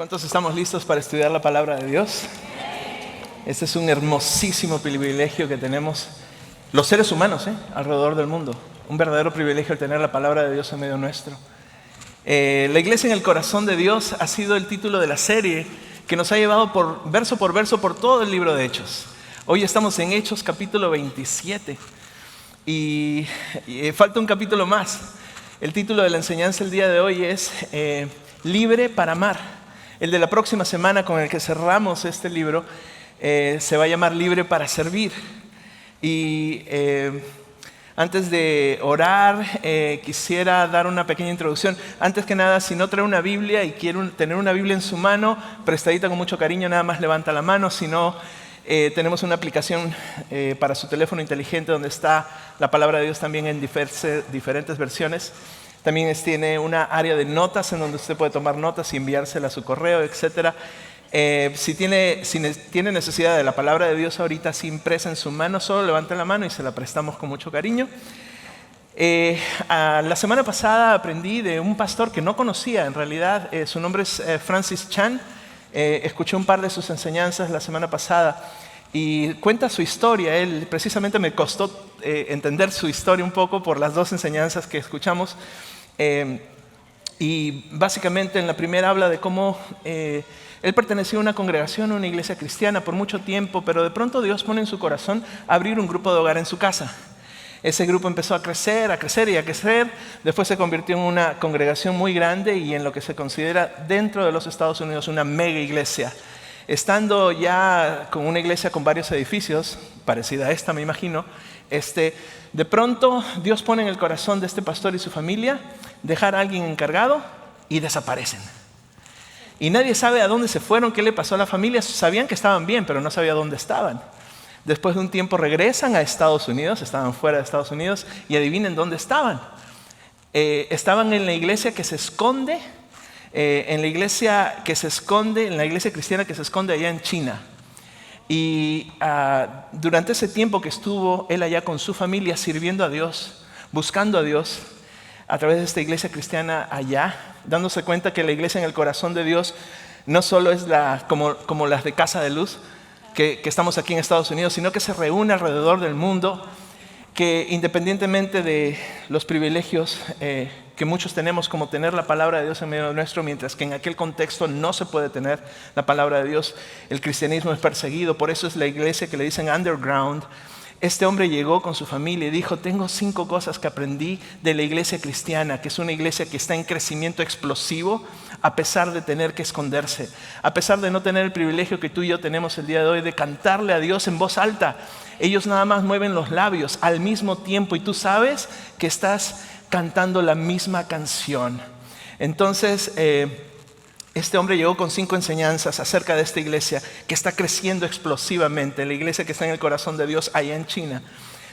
¿Cuántos estamos listos para estudiar la palabra de Dios? Este es un hermosísimo privilegio que tenemos los seres humanos alrededor del mundo. Un verdadero privilegio el tener la palabra de Dios en medio nuestro. La iglesia en el corazón de Dios ha sido el título de la serie que nos ha llevado por verso por todo el libro de Hechos. Hoy estamos en Hechos capítulo 27 y falta un capítulo más. El título de la enseñanza el día de hoy es Libre para amar. El de la próxima semana, con el que cerramos este libro, se va a llamar Libre para servir. Y antes de orar, quisiera dar una pequeña introducción. Antes que nada, si no trae una Biblia y quiere tener una Biblia en su mano, prestadita con mucho cariño, nada más levanta la mano. Si no, tenemos una aplicación para su teléfono inteligente donde está la palabra de Dios también en diferentes versiones. También tiene una área de notas en donde usted puede tomar notas y enviársela a su correo, etc. Si tiene necesidad de la palabra de Dios ahorita así impresa en su mano, solo levante la mano y se la prestamos con mucho cariño. La semana pasada aprendí de un pastor que no conocía, en realidad su nombre es Francis Chan. Escuché un par de sus enseñanzas la semana pasada y cuenta su historia. Él precisamente me costó entender su historia un poco por las dos enseñanzas que escuchamos. Y básicamente en la primera habla de cómo él pertenecía a una congregación, a una iglesia cristiana por mucho tiempo, pero de pronto Dios pone en su corazón abrir un grupo de hogar en su casa. Ese grupo empezó a crecer y a crecer. Después se convirtió en una congregación muy grande y en lo que se considera dentro de los Estados Unidos una mega iglesia. Estando ya con una iglesia con varios edificios, parecida a esta me imagino, de pronto Dios pone en el corazón de este pastor y su familia dejar a alguien encargado y desaparecen. Y nadie sabe a dónde se fueron, qué le pasó a la familia. Sabían que estaban bien, pero no sabía dónde estaban. Después de un tiempo regresan a Estados Unidos, estaban fuera de Estados Unidos y adivinen dónde estaban. Estaban en la iglesia que se esconde, en la iglesia cristiana que se esconde allá en China. Y durante ese tiempo que estuvo él allá con su familia sirviendo a Dios, buscando a Dios a través de esta iglesia cristiana allá, dándose cuenta que la iglesia en el corazón de Dios no solo es como las de Casa de Luz, que estamos aquí en Estados Unidos, sino que se reúne alrededor del mundo, que independientemente de los privilegios que muchos tenemos, como tener la palabra de Dios en medio nuestro, mientras que en aquel contexto no se puede tener la palabra de Dios, el cristianismo es perseguido, por eso es la iglesia que le dicen underground. Este hombre llegó con su familia y dijo: tengo 5 cosas que aprendí de la iglesia cristiana, que es una iglesia que está en crecimiento explosivo a pesar de tener que esconderse, a pesar de no tener el privilegio que tú y yo tenemos el día de hoy de cantarle a Dios en voz alta. Ellos nada más mueven los labios al mismo tiempo y tú sabes que estás cantando la misma canción. Entonces, este hombre llegó con 5 enseñanzas acerca de esta iglesia que está creciendo explosivamente, la iglesia que está en el corazón de Dios allá en China.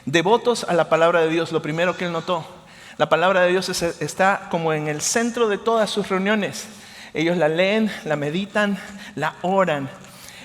Devotos a la palabra de Dios, lo primero que él notó, la palabra de Dios está como en el centro de todas sus reuniones. Ellos la leen, la meditan, la oran.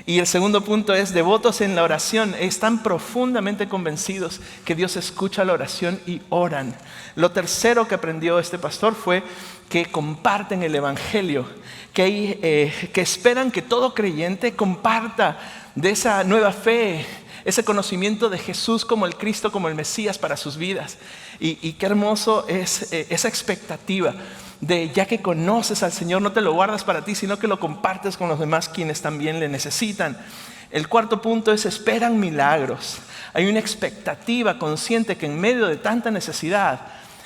Y el segundo punto es devotos en la oración. Están profundamente convencidos que Dios escucha la oración y oran. Lo tercero que aprendió este pastor fue que comparten el evangelio, que esperan que todo creyente comparta de esa nueva fe, ese conocimiento de Jesús como el Cristo, como el Mesías para sus vidas. Y qué hermoso es esa expectativa de ya que conoces al Señor, no te lo guardas para ti, sino que lo compartes con los demás quienes también le necesitan. El cuarto punto es esperan milagros. Hay una expectativa consciente que en medio de tanta necesidad,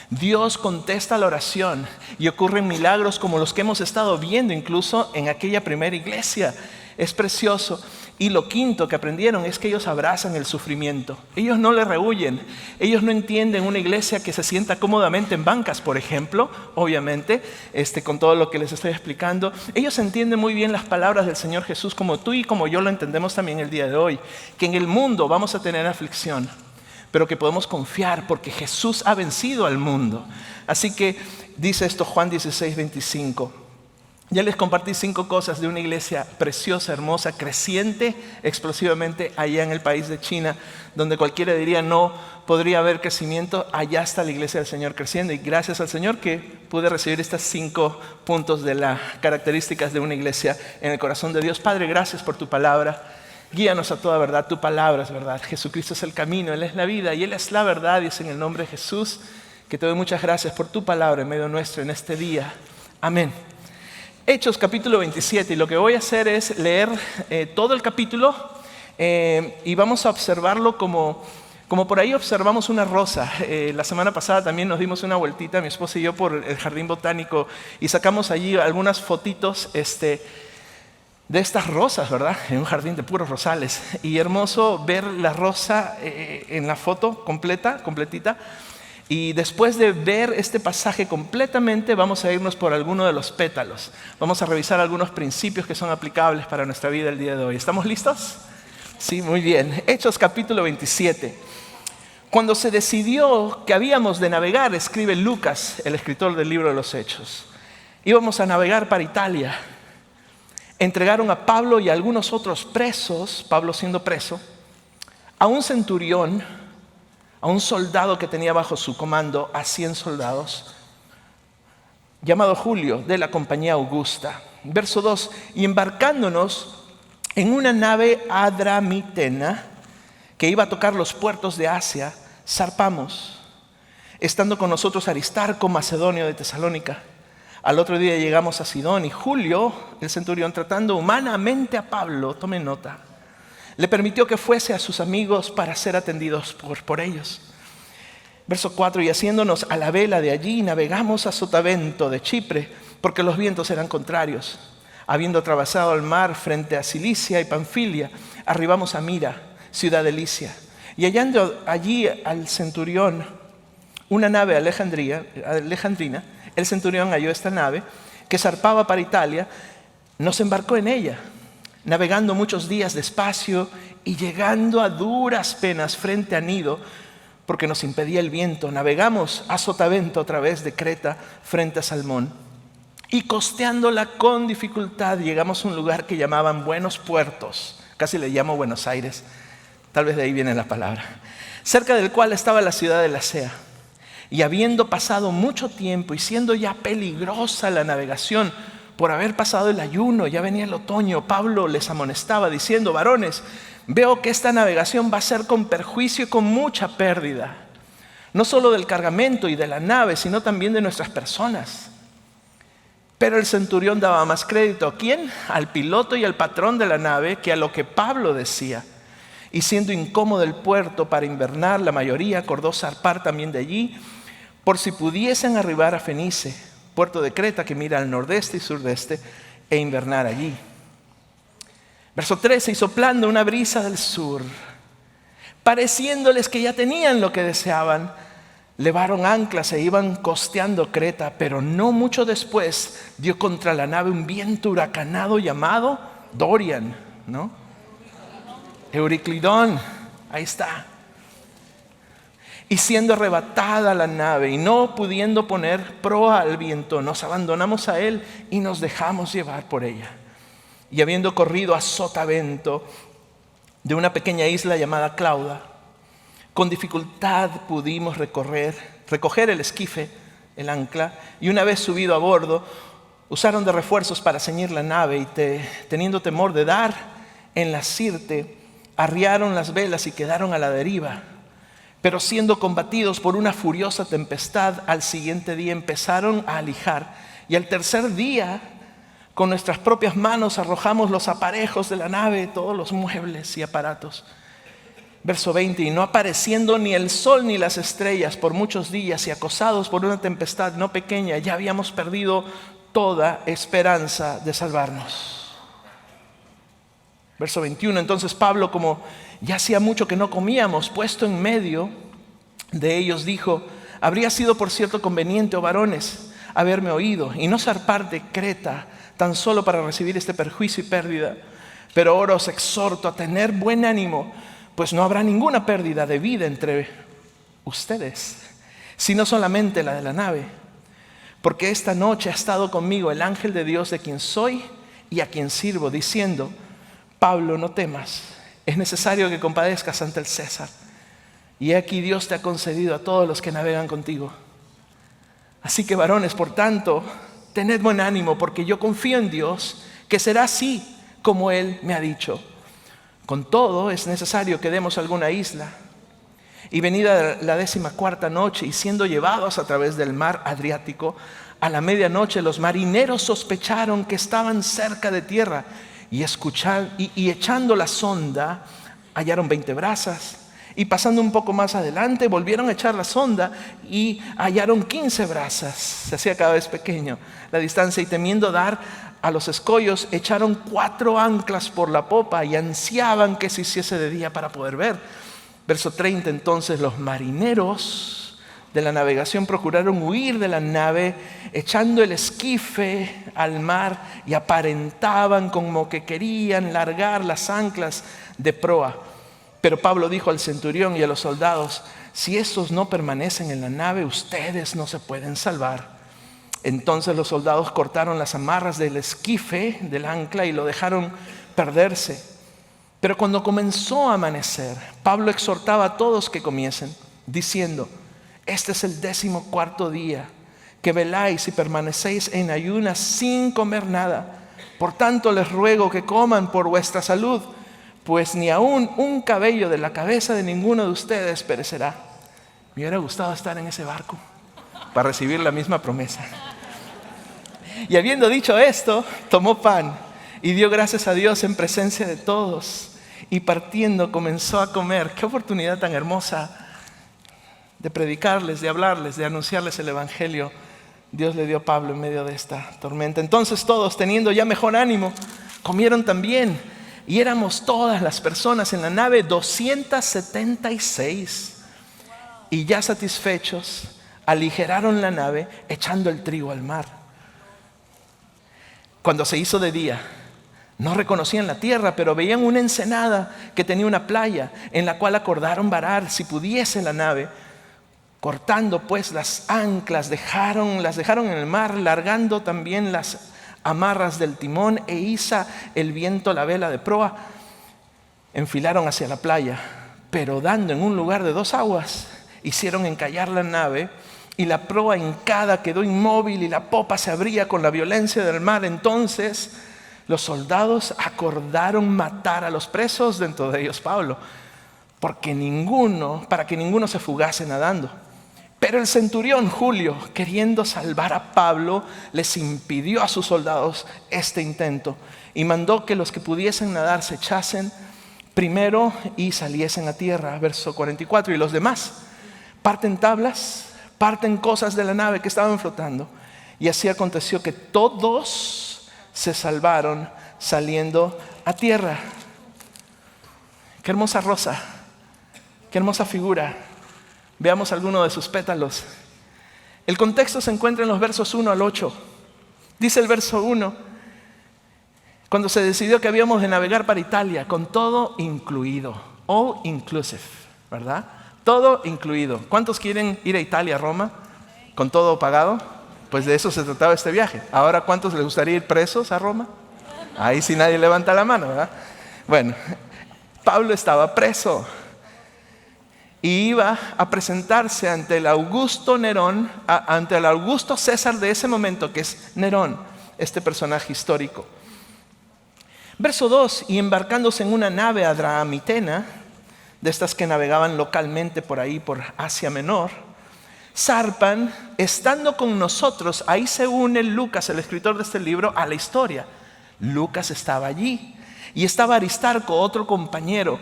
Dios contesta la oración y ocurren milagros como los que hemos estado viendo incluso en aquella primera iglesia. Es precioso. Y lo quinto que aprendieron es que ellos abrazan el sufrimiento. Ellos no le rehuyen. Ellos no entienden una iglesia que se sienta cómodamente en bancas, por ejemplo, obviamente, con todo lo que les estoy explicando. Ellos entienden muy bien las palabras del Señor Jesús, como tú y como yo lo entendemos también el día de hoy, que en el mundo vamos a tener aflicción, pero que podemos confiar porque Jesús ha vencido al mundo. Así que dice esto Juan 16:25. Ya les compartí 5 cosas de una iglesia preciosa, hermosa, creciente explosivamente allá en el país de China, donde cualquiera diría no podría haber crecimiento. Allá está la iglesia del Señor creciendo, y gracias al Señor que pude recibir estas 5 puntos de las características de una iglesia en el corazón de Dios. Padre, gracias por tu palabra. Guíanos a toda verdad, tu palabra es verdad. Jesucristo es el camino, Él es la vida y Él es la verdad, y es en el nombre de Jesús que te doy muchas gracias por tu palabra en medio nuestro en este día. Amén. Hechos capítulo 27, y lo que voy a hacer es leer todo el capítulo y vamos a observarlo como por ahí observamos una rosa. La semana pasada también nos dimos una vueltita, mi esposa y yo, por el jardín botánico, y sacamos allí algunas fotitos de estas rosas, ¿verdad? En un jardín de puros rosales, y hermoso ver la rosa en la foto completita. Y después de ver este pasaje completamente, vamos a irnos por alguno de los pétalos. Vamos a revisar algunos principios que son aplicables para nuestra vida el día de hoy. ¿Estamos listos? Sí, muy bien. Hechos capítulo 27. Cuando se decidió que habíamos de navegar, escribe Lucas, el escritor del libro de los Hechos, íbamos a navegar para Italia. Entregaron a Pablo y a algunos otros presos, Pablo siendo preso, a un centurión, a un soldado que tenía bajo su comando a 100 soldados, llamado Julio, de la compañía Augusta. Verso 2, y embarcándonos en una nave adramitena que iba a tocar los puertos de Asia, zarpamos, estando con nosotros Aristarco, macedonio de Tesalónica. Al otro día llegamos a Sidón, y Julio, el centurión, tratando humanamente a Pablo, tome nota, le permitió que fuese a sus amigos para ser atendidos por ellos. Verso 4, y haciéndonos a la vela de allí, navegamos a Sotavento de Chipre, porque los vientos eran contrarios. Habiendo atravesado el mar frente a Cilicia y Panfilia, arribamos a Mira, ciudad de Licia. Y hallando allí al centurión una nave alejandrina, el centurión halló esta nave que zarpaba para Italia, nos embarcó en ella, navegando muchos días despacio y llegando a duras penas frente a Nido, porque nos impedía el viento. Navegamos a Sotavento a través de Creta frente a Salmón, y costeándola con dificultad llegamos a un lugar que llamaban Buenos Puertos, casi le llamo Buenos Aires, tal vez de ahí viene la palabra, cerca del cual estaba la ciudad de Lasea. Y habiendo pasado mucho tiempo y siendo ya peligrosa la navegación, por haber pasado el ayuno, ya venía el otoño, Pablo les amonestaba diciendo: varones, veo que esta navegación va a ser con perjuicio y con mucha pérdida, no solo del cargamento y de la nave, sino también de nuestras personas. Pero el centurión daba más crédito ¿a quién? Al piloto y al patrón de la nave que a lo que Pablo decía. Y siendo incómodo el puerto para invernar, la mayoría acordó zarpar también de allí, por si pudiesen arribar a Fenice, puerto de Creta que mira al nordeste y surdeste, e invernar allí. Verso 13, y soplando una brisa del sur, pareciéndoles que ya tenían lo que deseaban, levaron anclas e iban costeando Creta, pero no mucho después dio contra la nave un viento huracanado llamado Dorian, ¿no? Euriclidón, ahí está. Y siendo arrebatada la nave y no pudiendo poner proa al viento, nos abandonamos a él y nos dejamos llevar por ella. Y habiendo corrido a Sotavento, de una pequeña isla llamada Clauda, con dificultad pudimos recoger el esquife, el ancla, y una vez subido a bordo, usaron de refuerzos para ceñir la nave, y teniendo temor de dar en la sirte, arriaron las velas y quedaron a la deriva. Pero siendo combatidos por una furiosa tempestad, al siguiente día empezaron a alijar, y al tercer día, con nuestras propias manos arrojamos los aparejos de la nave, todos los muebles y aparatos. Verso 20, y no apareciendo ni el sol ni las estrellas por muchos días, y acosados por una tempestad no pequeña, ya habíamos perdido toda esperanza de salvarnos. Verso 21, entonces Pablo, como ya hacía mucho que no comíamos, puesto en medio de ellos, dijo: habría sido por cierto conveniente, oh varones, haberme oído y no zarpar de Creta tan solo para recibir este perjuicio y pérdida. Pero ahora os exhorto a tener buen ánimo, pues no habrá ninguna pérdida de vida entre ustedes, sino solamente la de la nave. porque esta noche ha estado conmigo el ángel de Dios de quien soy y a quien sirvo, diciendo: Pablo, no temas, es necesario que compadezcas ante el César. Y aquí Dios te ha concedido a todos los que navegan contigo. Así que, varones, por tanto, tened buen ánimo, porque yo confío en Dios, que será así como Él me ha dicho. Con todo, es necesario que demos alguna isla. Y venida la 14ª noche, y siendo llevados a través del mar Adriático, a la medianoche los marineros sospecharon que estaban cerca de tierra, y echando la sonda, hallaron 20 brazas. Y pasando un poco más adelante, volvieron a echar la sonda y hallaron 15 brazas. Se hacía cada vez pequeño la distancia, y temiendo dar a los escollos, echaron 4 anclas por la popa y ansiaban que se hiciese de día para poder ver. Verso 30, entonces los marineros de la navegación procuraron huir de la nave, echando el esquife al mar, y aparentaban como que querían largar las anclas de proa. Pero Pablo dijo al centurión y a los soldados: si estos no permanecen en la nave, ustedes no se pueden salvar. Entonces los soldados cortaron las amarras del esquife, del ancla, y lo dejaron perderse. Pero cuando comenzó a amanecer, Pablo exhortaba a todos que comiesen, diciendo: este es el 14º día que veláis y permanecéis en ayunas sin comer nada. Por tanto les ruego que coman por vuestra salud, pues ni aún un cabello de la cabeza de ninguno de ustedes perecerá. Me hubiera gustado estar en ese barco para recibir la misma promesa. Y habiendo dicho esto, tomó pan y dio gracias a Dios en presencia de todos, y partiendo comenzó a comer. Qué oportunidad tan hermosa de predicarles, de hablarles, de anunciarles el evangelio. Dios le dio a Pablo en medio de esta tormenta. Entonces todos, teniendo ya mejor ánimo, comieron también. Y éramos todas las personas en la nave 276. Y ya satisfechos, aligeraron la nave echando el trigo al mar. Cuando se hizo de día, no reconocían la tierra, pero veían una ensenada que tenía una playa, en la cual acordaron varar si pudiese la nave. Cortando pues las anclas, las dejaron en el mar, largando también las amarras del timón, e iza el viento la vela de proa. Enfilaron hacia la playa, pero dando en un lugar de 2 aguas, hicieron encallar la nave, y la proa hincada quedó inmóvil, y la popa se abría con la violencia del mar. Entonces los soldados acordaron matar a los presos, dentro de ellos Pablo, para que ninguno se fugase nadando. Pero el centurión Julio, queriendo salvar a Pablo, les impidió a sus soldados este intento, y mandó que los que pudiesen nadar se echasen primero y saliesen a tierra. Verso 44, y los demás parten tablas, parten cosas de la nave que estaban flotando. Y así aconteció que todos se salvaron saliendo a tierra. Qué hermosa rosa, qué hermosa figura. Veamos alguno de sus pétalos. El contexto se encuentra en los versos 1 al 8. Dice el verso 1: cuando se decidió que habíamos de navegar para Italia, con todo incluido, all inclusive, ¿verdad? Todo incluido. ¿Cuántos quieren ir a Italia, a Roma? ¿Con todo pagado? Pues de eso se trataba este viaje. Ahora, ¿cuántos les gustaría ir presos a Roma? Ahí sí nadie levanta la mano, ¿verdad? Bueno, Pablo estaba preso y iba a presentarse ante el Augusto Nerón, ante el Augusto César de ese momento, que es Nerón, este personaje histórico. Verso 2: y embarcándose en una nave adramitena, de estas que navegaban localmente por ahí, por Asia Menor, zarpan, estando con nosotros. Ahí se une Lucas, el escritor de este libro, a la historia. Lucas estaba allí, y estaba Aristarco, otro compañero,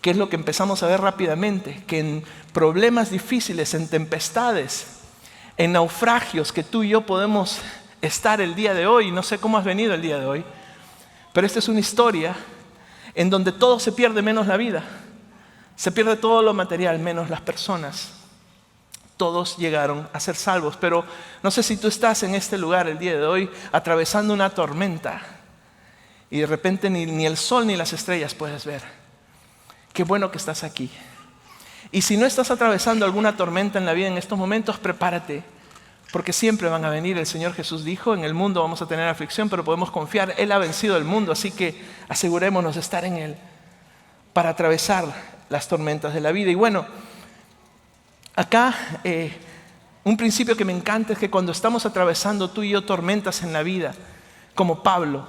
que es lo que empezamos a ver rápidamente, que en problemas difíciles, en tempestades, en naufragios que tú y yo podemos estar el día de hoy. No sé cómo has venido el día de hoy, pero esta es una historia en donde todo se pierde menos la vida. Se pierde todo lo material menos las personas. Todos llegaron a ser salvos, pero no sé si tú estás en este lugar el día de hoy atravesando una tormenta y de repente ni el sol ni las estrellas puedes ver. Qué bueno que estás aquí. Y si no estás atravesando alguna tormenta en la vida en estos momentos, prepárate, porque siempre van a venir. El Señor Jesús dijo, en el mundo vamos a tener aflicción, pero podemos confiar, Él ha vencido el mundo, así que asegurémonos de estar en Él para atravesar las tormentas de la vida. Y bueno, acá un principio que me encanta es que cuando estamos atravesando tú y yo tormentas en la vida, como Pablo,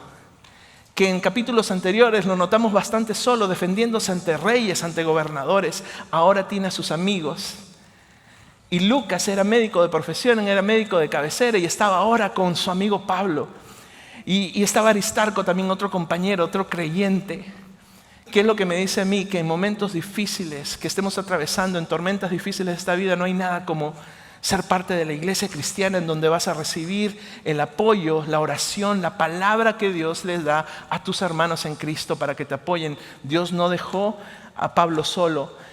que en capítulos anteriores lo notamos bastante solo, defendiéndose ante reyes, ante gobernadores, ahora tiene a sus amigos. Y Lucas era médico de profesión, era médico de cabecera y estaba ahora con su amigo Pablo. Y estaba Aristarco también, otro compañero, otro creyente. ¿Qué es lo que me dice a mí? Que en momentos difíciles que estemos atravesando, en tormentas difíciles de esta vida, no hay nada como ser parte de la iglesia cristiana en donde vas a recibir el apoyo, la oración, la palabra que Dios les da a tus hermanos en Cristo para que te apoyen. Dios no dejó a Pablo solo.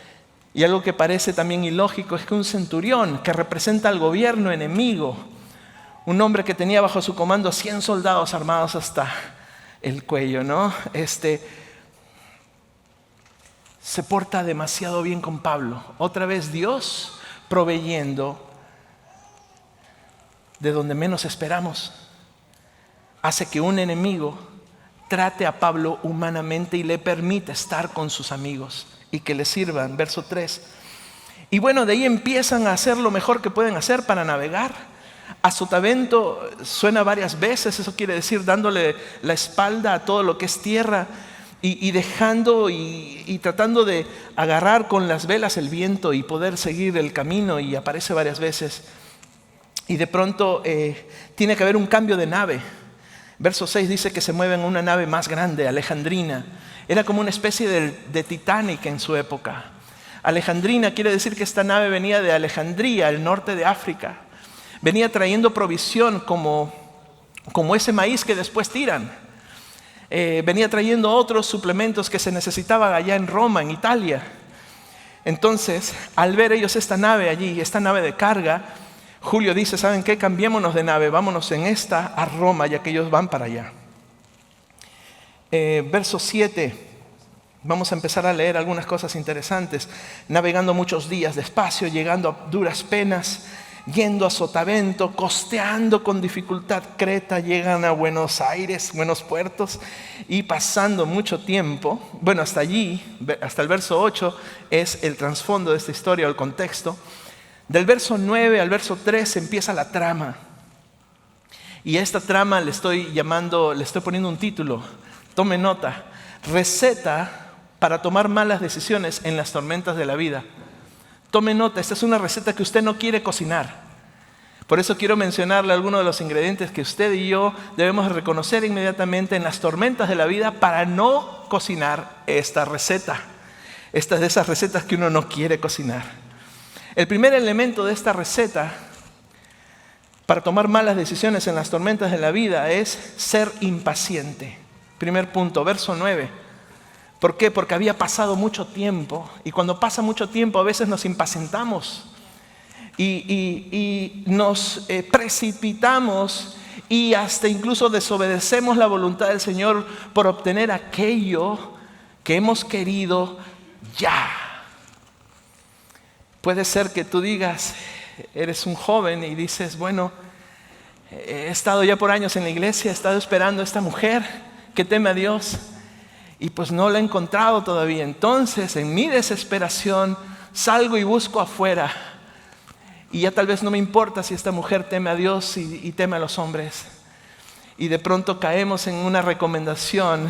Y algo que parece también ilógico es que un centurión que representa al gobierno enemigo, un hombre que tenía bajo su comando 100 soldados armados hasta el cuello, ¿no? Se porta demasiado bien con Pablo. Otra vez Dios proveyendo de donde menos esperamos. Hace que un enemigo trate a Pablo humanamente y le permite estar con sus amigos y que le sirvan. Verso 3. Y bueno, de ahí empiezan a hacer lo mejor que pueden hacer para navegar. A sotavento suena varias veces, eso quiere decir dándole la espalda a todo lo que es tierra y dejando y tratando de agarrar con las velas el viento y poder seguir el camino, y aparece varias veces. Y de pronto tiene que haber un cambio de nave. Verso 6 dice que se mueve en una nave más grande, alejandrina. Era como una especie de Titanic en su época. Alejandrina quiere decir que esta nave venía de Alejandría, el norte de África. Venía trayendo provisión como ese maíz que después tiran. Venía trayendo otros suplementos que se necesitaban allá en Roma, en Italia. Entonces, al ver ellos esta nave allí, esta nave de carga, Julio dice, ¿saben qué? Cambiémonos de nave, vámonos en esta a Roma, ya que ellos van para allá. Verso 7, vamos a empezar a leer algunas cosas interesantes. Navegando muchos días despacio, llegando a duras penas, yendo a sotavento, costeando con dificultad Creta, llegan a Buenos Aires, buenos puertos, y pasando mucho tiempo. Bueno, hasta allí, hasta el verso 8, es el trasfondo de esta historia, o el contexto. Del verso 9 al verso 3 empieza la trama. Y a esta trama le estoy poniendo un título. Tome nota. Receta para tomar malas decisiones en las tormentas de la vida. Tome nota, esta es una receta que usted no quiere cocinar. Por eso quiero mencionarle algunos de los ingredientes que usted y yo debemos reconocer inmediatamente en las tormentas de la vida para no cocinar esta receta. Esta es de esas recetas que uno no quiere cocinar. El primer elemento de esta receta para tomar malas decisiones en las tormentas de la vida es ser impaciente. Primer punto, verso 9. ¿Por qué? Porque había pasado mucho tiempo, y cuando pasa mucho tiempo a veces nos impacientamos y nos precipitamos y hasta incluso desobedecemos la voluntad del Señor por obtener aquello que hemos querido ya. Puede ser que tú digas, eres un joven y dices, bueno, he estado ya por años en la iglesia, he estado esperando a esta mujer que teme a Dios y pues no la he encontrado todavía. Entonces, en mi desesperación, salgo y busco afuera y ya tal vez no me importa si esta mujer teme a Dios y teme a los hombres. Y de pronto caemos en una recomendación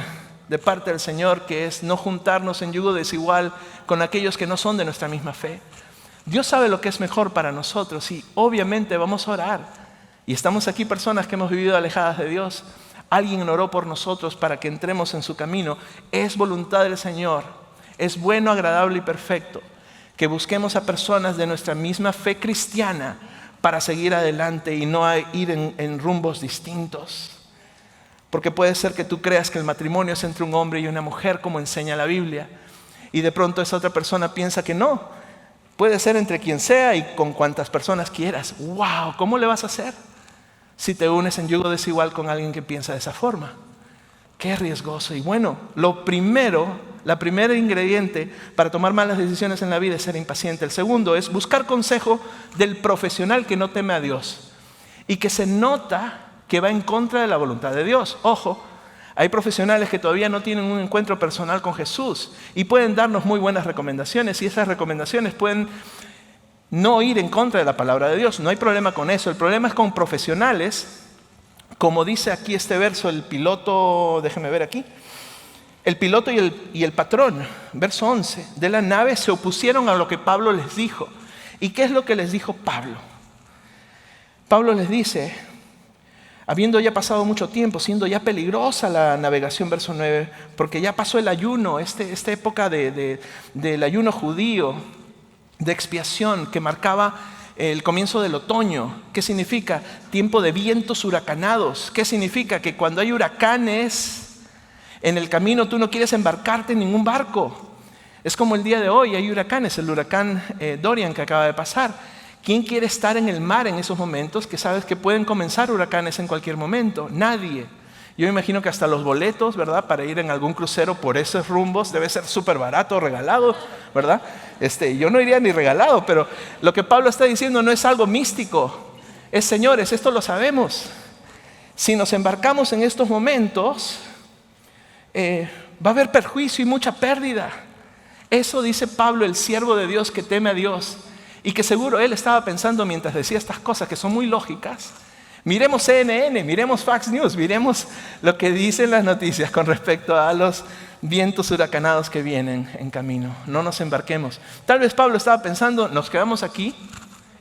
de parte del Señor, que es no juntarnos en yugo desigual con aquellos que no son de nuestra misma fe. Dios sabe lo que es mejor para nosotros y obviamente vamos a orar. Y estamos aquí personas que hemos vivido alejadas de Dios. Alguien oró por nosotros para que entremos en su camino. Es voluntad del Señor. Es bueno, agradable y perfecto que busquemos a personas de nuestra misma fe cristiana para seguir adelante y no ir en rumbos distintos. Porque puede ser que tú creas que el matrimonio es entre un hombre y una mujer, como enseña la Biblia, y de pronto esa otra persona piensa que no. Puede ser entre quien sea y con cuantas personas quieras. ¡Wow! ¿Cómo le vas a hacer si te unes en yugo desigual con alguien que piensa de esa forma? ¡Qué riesgoso! Y bueno, la primera ingrediente para tomar malas decisiones en la vida es ser impaciente. El segundo es buscar consejo del profesional que no teme a Dios. y que se nota que va en contra de la voluntad de Dios. Ojo, hay profesionales que todavía no tienen un encuentro personal con Jesús y pueden darnos muy buenas recomendaciones, y esas recomendaciones pueden no ir en contra de la palabra de Dios. No hay problema con eso. El problema es con profesionales, como dice aquí este verso, el piloto, déjenme ver aquí, el piloto y el patrón, verso 11, de la nave se opusieron a lo que Pablo les dijo. ¿Y qué es lo que les dijo Pablo? Pablo les dice, habiendo ya pasado mucho tiempo, siendo ya peligrosa la navegación, verso 9, porque ya pasó el ayuno, esta época del ayuno judío, de expiación, que marcaba el comienzo del otoño. ¿Qué significa? Tiempo de vientos huracanados. ¿Qué significa? Que cuando hay huracanes en el camino, tú no quieres embarcarte en ningún barco. Es como el día de hoy, hay huracanes, el huracán Dorian que acaba de pasar. ¿Quién quiere estar en el mar en esos momentos que sabes que pueden comenzar huracanes en cualquier momento? Nadie. Yo me imagino que hasta los boletos, ¿verdad?, para ir en algún crucero por esos rumbos debe ser súper barato, regalado, ¿verdad? Yo no iría ni regalado, pero lo que Pablo está diciendo no es algo místico. Es, señores, esto lo sabemos. Si nos embarcamos en estos momentos, va a haber perjuicio y mucha pérdida. Eso dice Pablo, el siervo de Dios que teme a Dios. Y que seguro él estaba pensando mientras decía estas cosas que son muy lógicas. Miremos CNN, miremos Fox News, miremos lo que dicen las noticias con respecto a los vientos huracanados que vienen en camino. No nos embarquemos. Tal vez Pablo estaba pensando, nos quedamos aquí,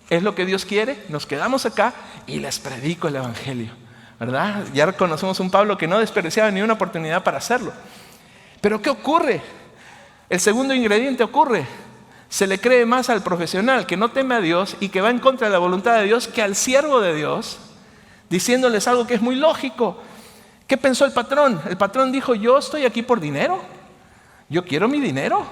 es lo que Dios quiere, nos quedamos acá y les predico el evangelio, ¿verdad? Ya reconocemos un Pablo que no desperdiciaba ni una oportunidad para hacerlo. Pero ¿qué ocurre? El segundo ingrediente ocurre. Se le cree más al profesional que no teme a Dios y que va en contra de la voluntad de Dios que al siervo de Dios, diciéndoles algo que es muy lógico. ¿Qué pensó el patrón? El patrón dijo, yo estoy aquí por dinero. Yo quiero mi dinero.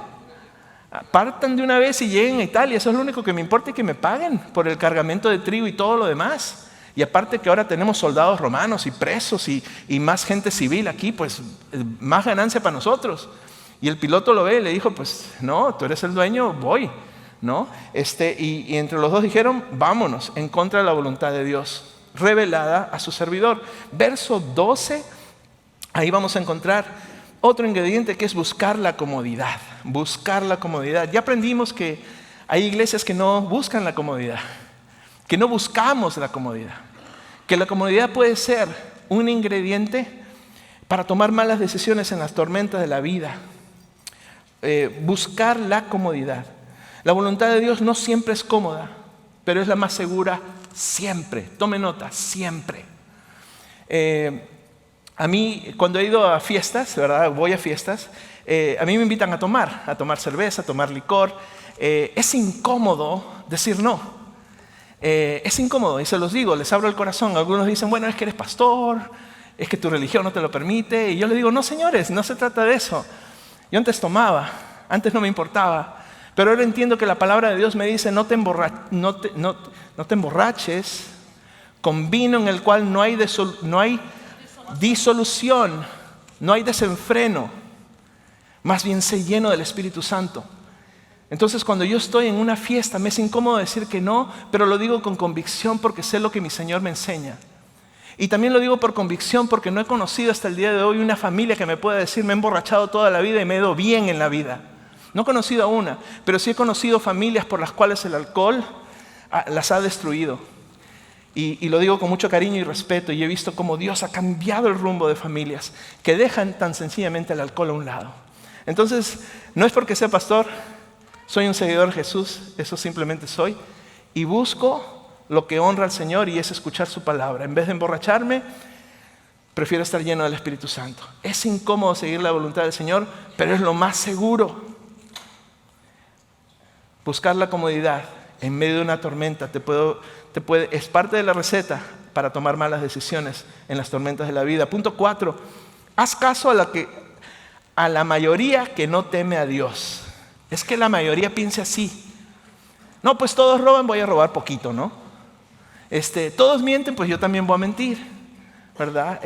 Partan de una vez y lleguen a Italia. Eso es lo único que me importa, y que me paguen por el cargamento de trigo y todo lo demás. Y aparte que ahora tenemos soldados romanos y presos y más gente civil aquí, pues más ganancia para nosotros. Y el piloto lo ve y le dijo, pues no, tú eres el dueño, voy, ¿no? Y entre los dos dijeron, vámonos, en contra de la voluntad de Dios, revelada a su servidor. Verso 12, ahí vamos a encontrar otro ingrediente que es buscar la comodidad. Buscar la comodidad. Ya aprendimos que hay iglesias que no buscan la comodidad, que no buscamos la comodidad, que la comodidad puede ser un ingrediente para tomar malas decisiones en las tormentas de la vida. Buscar la comodidad. La voluntad de Dios no siempre es cómoda, pero es la más segura siempre. Tome nota, siempre. A mí, cuando he ido a fiestas, ¿verdad? Voy a fiestas, a mí me invitan a tomar cerveza, a tomar licor. Es incómodo decir no. Es incómodo, y se los digo, les abro el corazón. Algunos dicen, bueno, es que eres pastor, es que tu religión no te lo permite. Y yo les digo, no, señores, no se trata de eso. Yo antes tomaba, antes no me importaba, pero ahora entiendo que la palabra de Dios me dice, no te emborraches con vino en el cual no hay disolución, no hay desenfreno, más bien sé lleno del Espíritu Santo. Entonces, cuando yo estoy en una fiesta, me es incómodo decir que no, pero lo digo con convicción porque sé lo que mi Señor me enseña. Y también lo digo por convicción porque no he conocido hasta el día de hoy una familia que me pueda decir, me he emborrachado toda la vida y me he ido bien en la vida. No he conocido a una, pero sí he conocido familias por las cuales el alcohol las ha destruido. Y lo digo con mucho cariño y respeto, y he visto cómo Dios ha cambiado el rumbo de familias que dejan tan sencillamente el alcohol a un lado. Entonces, no es porque sea pastor, soy un seguidor de Jesús, eso simplemente soy, y busco lo que honra al Señor, y es escuchar su palabra. En vez de emborracharme, prefiero estar lleno del Espíritu Santo. Es incómodo seguir la voluntad del Señor, pero es lo más seguro. Buscar la comodidad en medio de una tormenta es parte de la receta para tomar malas decisiones en las tormentas de la vida. Punto 4. Haz caso a la mayoría que no teme a Dios. Es que la mayoría piensa así. No, pues todos roban, voy a robar poquito, ¿no? Todos mienten, pues yo también voy a mentir, ¿verdad?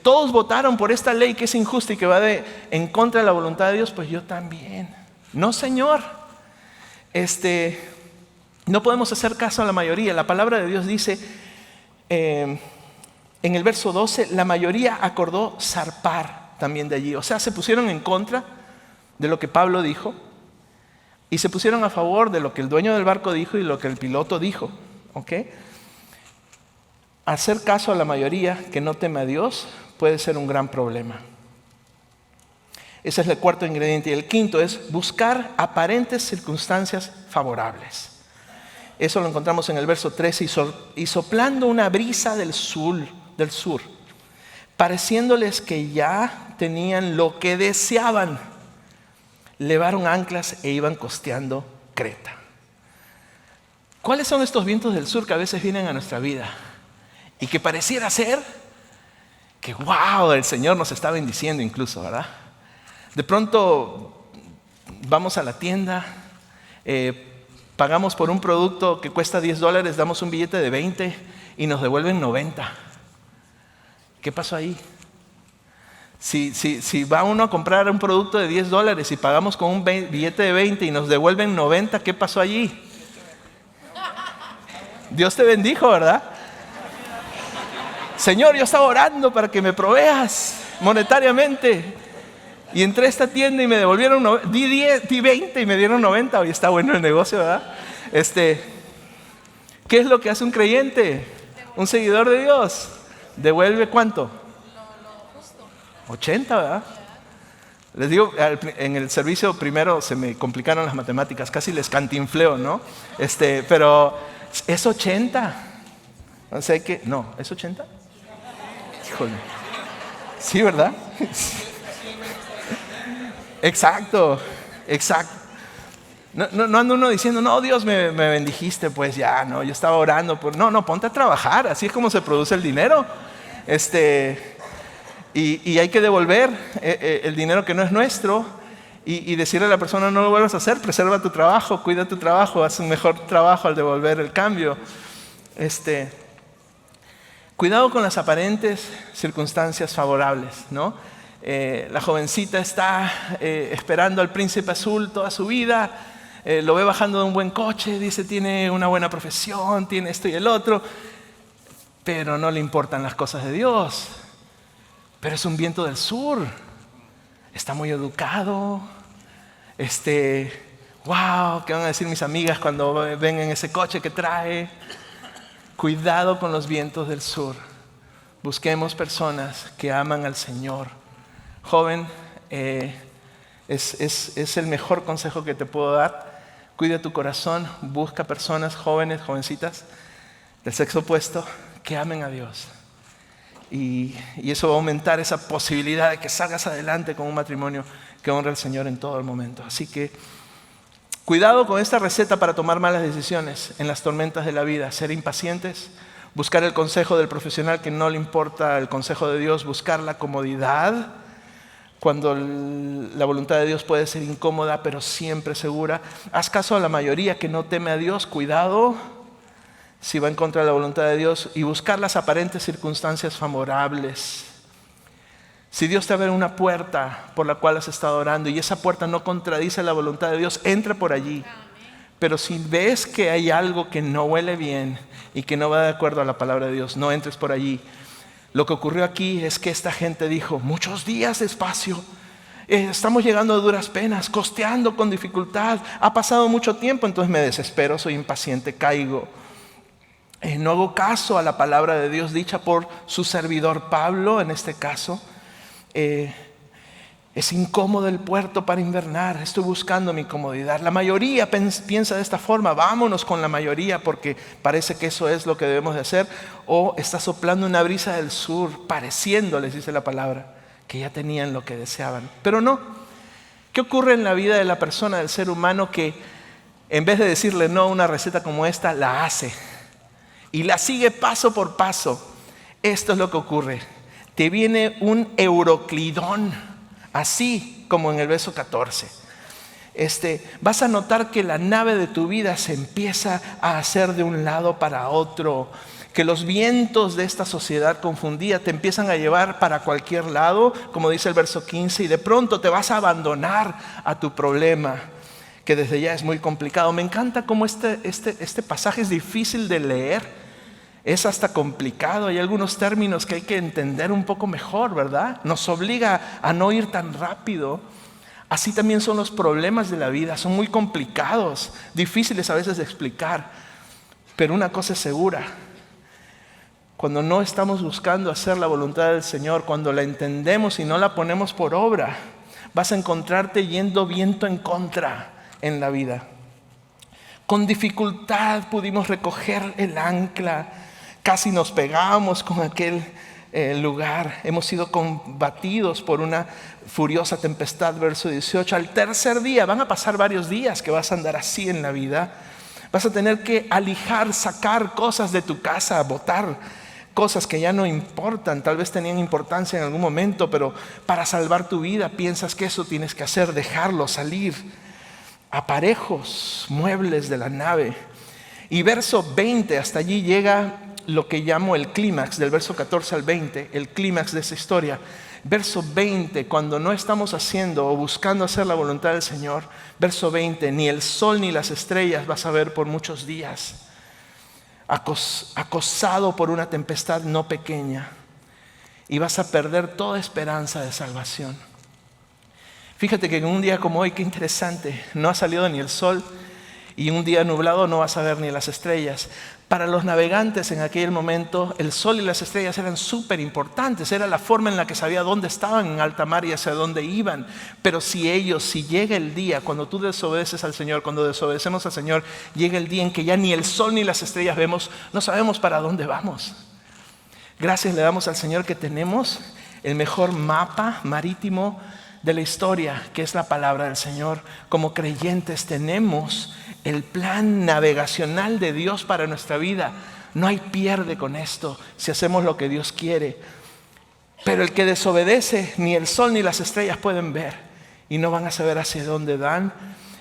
Todos votaron por esta ley que es injusta y que va en contra de la voluntad de Dios, pues yo también. No, Señor. No podemos hacer caso a la mayoría. La palabra de Dios dice, en el verso 12, la mayoría acordó zarpar también de allí. O sea, se pusieron en contra de lo que Pablo dijo y se pusieron a favor de lo que el dueño del barco dijo y lo que el piloto dijo. ¿Ok? Hacer caso a la mayoría que no teme a Dios puede ser un gran problema. Ese es el cuarto ingrediente. Y el quinto es buscar aparentes circunstancias favorables. Eso lo encontramos en el verso 13. Y soplando una brisa del sur, pareciéndoles que ya tenían lo que deseaban, levaron anclas e iban costeando Creta. ¿Cuáles son estos vientos del sur que a veces vienen a nuestra vida? Y que pareciera ser que wow, el Señor nos está bendiciendo incluso, ¿verdad? De pronto vamos a la tienda, pagamos por un producto que cuesta $10, damos un billete de 20 y nos devuelven 90. ¿Qué pasó ahí? Si va uno a comprar un producto de $10 y pagamos con un billete de 20 y nos devuelven 90, ¿qué pasó allí? Dios te bendijo, ¿verdad? Señor, yo estaba orando para que me proveas monetariamente. Y entré a esta tienda y me devolvieron, di 20 y me dieron 90. Hoy está bueno el negocio, ¿verdad? ¿Qué es lo que hace un creyente? Un seguidor de Dios. ¿Devuelve cuánto? 80, ¿verdad? Les digo, en el servicio primero se me complicaron las matemáticas, casi les cantinfleo, ¿no? Pero es 80. O sea que, no, ¿es 80? Híjole. Sí, ¿verdad? Exacto. No anda uno diciendo, no, Dios me bendijiste, pues ya, no, yo estaba orando. No, ponte a trabajar, así es como se produce el dinero. Y hay que devolver el dinero que no es nuestro y decirle a la persona, no lo vuelvas a hacer, preserva tu trabajo, cuida tu trabajo, haz un mejor trabajo al devolver el cambio. Cuidado con las aparentes circunstancias favorables, ¿no? La jovencita está esperando al príncipe azul toda su vida, lo ve bajando de un buen coche, dice tiene una buena profesión, tiene esto y el otro, pero no le importan las cosas de Dios. Pero es un viento del sur, está muy educado, wow, ¿qué van a decir mis amigas cuando ven en ese coche que trae? Cuidado con los vientos del sur. Busquemos personas que aman al Señor. Joven, es el mejor consejo que te puedo dar. Cuida tu corazón, busca personas jóvenes, jovencitas del sexo opuesto que amen a Dios. Y eso va a aumentar esa posibilidad de que salgas adelante con un matrimonio que honre al Señor en todo el momento. Así que cuidado con esta receta para tomar malas decisiones en las tormentas de la vida. Ser impacientes, buscar el consejo del profesional que no le importa el consejo de Dios, buscar la comodidad cuando la voluntad de Dios puede ser incómoda, pero siempre segura. Haz caso a la mayoría que no teme a Dios. Cuidado si va en contra de la voluntad de Dios, y buscar las aparentes circunstancias favorables. Si Dios te abre una puerta por la cual has estado orando y esa puerta no contradice la voluntad de Dios, entra por allí. Pero si ves que hay algo que no huele bien y que no va de acuerdo a la palabra de Dios, no entres por allí. Lo que ocurrió aquí es que esta gente dijo, muchos días despacio, estamos llegando a duras penas, costeando con dificultad, ha pasado mucho tiempo, entonces me desespero, soy impaciente, caigo. No hago caso a la palabra de Dios dicha por su servidor Pablo, en este caso. Es incómodo el puerto para invernar, estoy buscando mi comodidad. La mayoría piensa de esta forma, vámonos con la mayoría porque parece que eso es lo que debemos de hacer. O está soplando una brisa del sur, pareciéndoles, dice la palabra, que ya tenían lo que deseaban. Pero no. ¿Qué ocurre en la vida de la persona, del ser humano, que en vez de decirle no a una receta como esta, la hace? Y la sigue paso por paso. Esto es lo que ocurre. Te viene un Euroclidón, así como en el verso 14. Vas a notar que la nave de tu vida se empieza a hacer de un lado para otro. Que los vientos de esta sociedad confundida te empiezan a llevar para cualquier lado, como dice el verso 15, y de pronto te vas a abandonar a tu problema, que desde ya es muy complicado. Me encanta cómo este pasaje es difícil de leer. Es hasta complicado, hay algunos términos que hay que entender un poco mejor, ¿verdad? Nos obliga a no ir tan rápido. Así también son los problemas de la vida, son muy complicados, difíciles a veces de explicar. Pero una cosa es segura: cuando no estamos buscando hacer la voluntad del Señor, cuando la entendemos y no la ponemos por obra, vas a encontrarte yendo viento en contra en la vida. Con dificultad pudimos recoger el ancla, casi nos pegamos con aquel lugar. Hemos sido combatidos por una furiosa tempestad, verso 18. Al tercer día, van a pasar varios días que vas a andar así en la vida. Vas a tener que alijar, sacar cosas de tu casa, botar cosas que ya no importan. Tal vez tenían importancia en algún momento, pero para salvar tu vida piensas que eso tienes que hacer, dejarlo salir. Aparejos, muebles de la nave. Y verso 20, hasta allí llega lo que llamo el clímax, del verso 14 al 20, el clímax de esa historia. Verso 20, cuando no estamos haciendo o buscando hacer la voluntad del Señor. Verso 20, ni el sol ni las estrellas vas a ver por muchos días. Acosado por una tempestad no pequeña, y vas a perder toda esperanza de salvación. Fíjate que en un día como hoy, qué interesante, no ha salido ni el sol, y un día nublado no vas a ver ni las estrellas. Para los navegantes en aquel momento, el sol y las estrellas eran súper importantes. Era la forma en la que sabía dónde estaban en alta mar y hacia dónde iban. Pero si llega el día, cuando tú desobedeces al Señor, cuando desobedecemos al Señor, llega el día en que ya ni el sol ni las estrellas vemos, no sabemos para dónde vamos. Gracias le damos al Señor que tenemos el mejor mapa marítimo de la historia, que es la palabra del Señor. Como creyentes tenemos el plan navegacional de Dios para nuestra vida. No hay pierde con esto si hacemos lo que Dios quiere. Pero el que desobedece, ni el sol ni las estrellas pueden ver, y no van a saber hacia dónde van,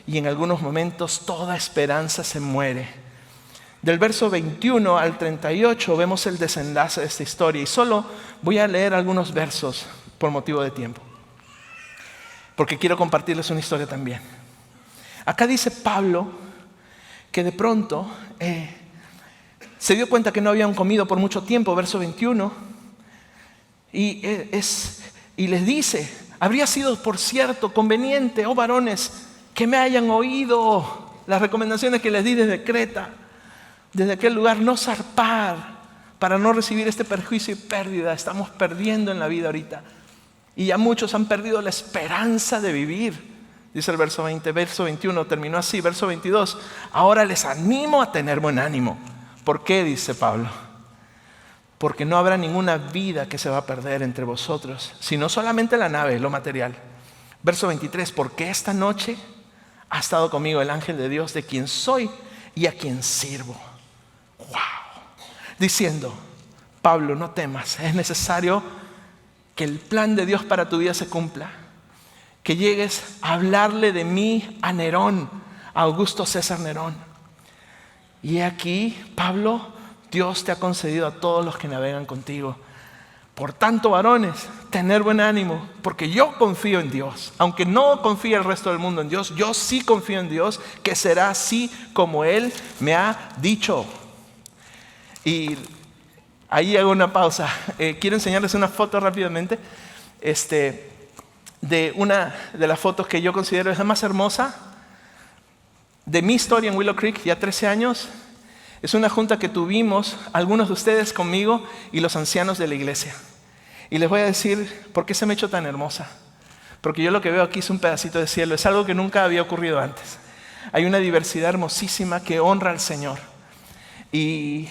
y en algunos momentos toda esperanza se muere. Del verso 21 al 38 vemos el desenlace de esta historia, y solo voy a leer algunos versos por motivo de tiempo, porque quiero compartirles una historia también. Acá dice Pablo que de pronto se dio cuenta que no habían comido por mucho tiempo, verso 21, y les dice: habría sido, por cierto, conveniente, oh varones, que me hayan oído las recomendaciones que les di desde Creta, desde aquel lugar, no zarpar, para no recibir este perjuicio y pérdida. Estamos perdiendo en la vida ahorita, y ya muchos han perdido la esperanza de vivir. Dice el verso 20, verso 21 terminó así. Verso 22, ahora les animo a tener buen ánimo. ¿Por qué? Dice Pablo. Porque no habrá ninguna vida que se va a perder entre vosotros, sino solamente la nave, lo material. Verso 23, porque esta noche ha estado conmigo el ángel de Dios, de quien soy y a quien sirvo. Wow. Diciendo, Pablo, no temas, es necesario que el plan de Dios para tu vida se cumpla. Que llegues a hablarle de mí a Nerón, a Augusto César Nerón. Y aquí, Pablo, Dios te ha concedido a todos los que navegan contigo. Por tanto, varones, tener buen ánimo, porque yo confío en Dios. Aunque no confíe el resto del mundo en Dios, yo sí confío en Dios, que será así como Él me ha dicho. Y ahí hago una pausa. Quiero enseñarles una foto rápidamente. De una de las fotos que yo considero es la más hermosa de mi historia en Willow Creek, ya 13 años. Es una junta que tuvimos algunos de ustedes conmigo y los ancianos de la iglesia. Y les voy a decir por qué se me ha hecho tan hermosa. Porque yo lo que veo aquí es un pedacito de cielo, es algo que nunca había ocurrido antes. Hay una diversidad hermosísima que honra al Señor y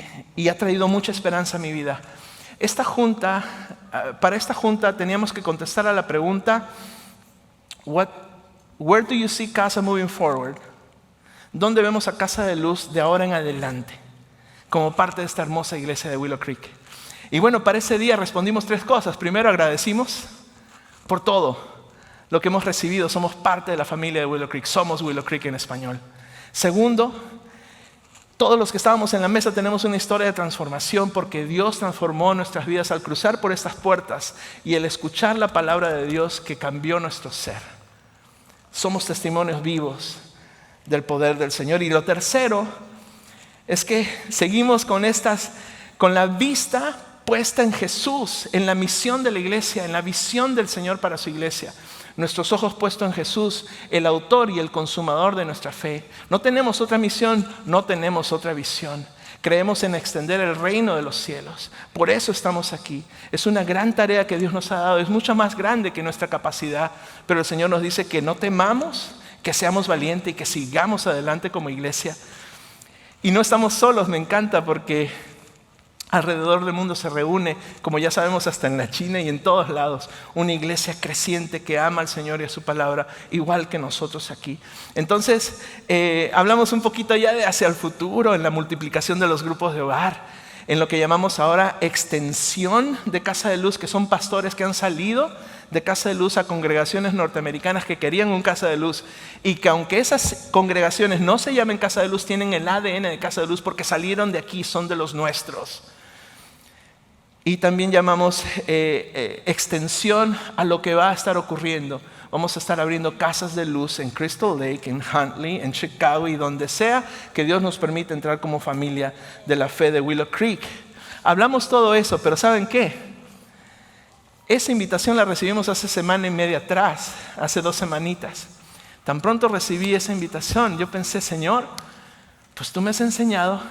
ha traído mucha esperanza a mi vida. Para esta junta teníamos que contestar a la pregunta: where do you see Casa moving forward? ¿Dónde vemos a Casa de Luz de ahora en adelante como parte de esta hermosa iglesia de Willow Creek? Y bueno, para ese día respondimos 3 cosas. Primero, agradecimos por todo lo que hemos recibido. Somos parte de la familia de Willow Creek. Somos Willow Creek en español. Segundo, todos los que estábamos en la mesa tenemos una historia de transformación, porque Dios transformó nuestras vidas al cruzar por estas puertas y el escuchar la palabra de Dios que cambió nuestro ser. Somos testimonios vivos del poder del Señor. Y lo tercero es que seguimos con con la vista puesta en Jesús, en la misión de la iglesia, en la visión del Señor para su iglesia. Nuestros ojos puestos en Jesús, el autor y el consumador de nuestra fe. No tenemos otra misión, no tenemos otra visión. Creemos en extender el reino de los cielos. Por eso estamos aquí. Es una gran tarea que Dios nos ha dado. Es mucho más grande que nuestra capacidad. Pero el Señor nos dice que no temamos, que seamos valientes y que sigamos adelante como iglesia. Y no estamos solos, me encanta, porque alrededor del mundo se reúne, como ya sabemos, hasta en la China y en todos lados, una iglesia creciente que ama al Señor y a su palabra, igual que nosotros aquí. Entonces, hablamos un poquito ya de hacia el futuro, en la multiplicación de los grupos de hogar, en lo que llamamos ahora extensión de Casa de Luz, que son pastores que han salido de Casa de Luz a congregaciones norteamericanas que querían un Casa de Luz, y que aunque esas congregaciones no se llamen Casa de Luz, tienen el ADN de Casa de Luz porque salieron de aquí, son de los nuestros. Y también llamamos extensión a lo que va a estar ocurriendo. Vamos a estar abriendo casas de luz en Crystal Lake, en Huntley, en Chicago y donde sea que Dios nos permita entrar como familia de la fe de Willow Creek. Hablamos todo eso, pero ¿saben qué? Esa invitación la recibimos hace semana y media atrás, hace 2 semanitas. Tan pronto recibí esa invitación, yo pensé, Señor, pues tú me has enseñado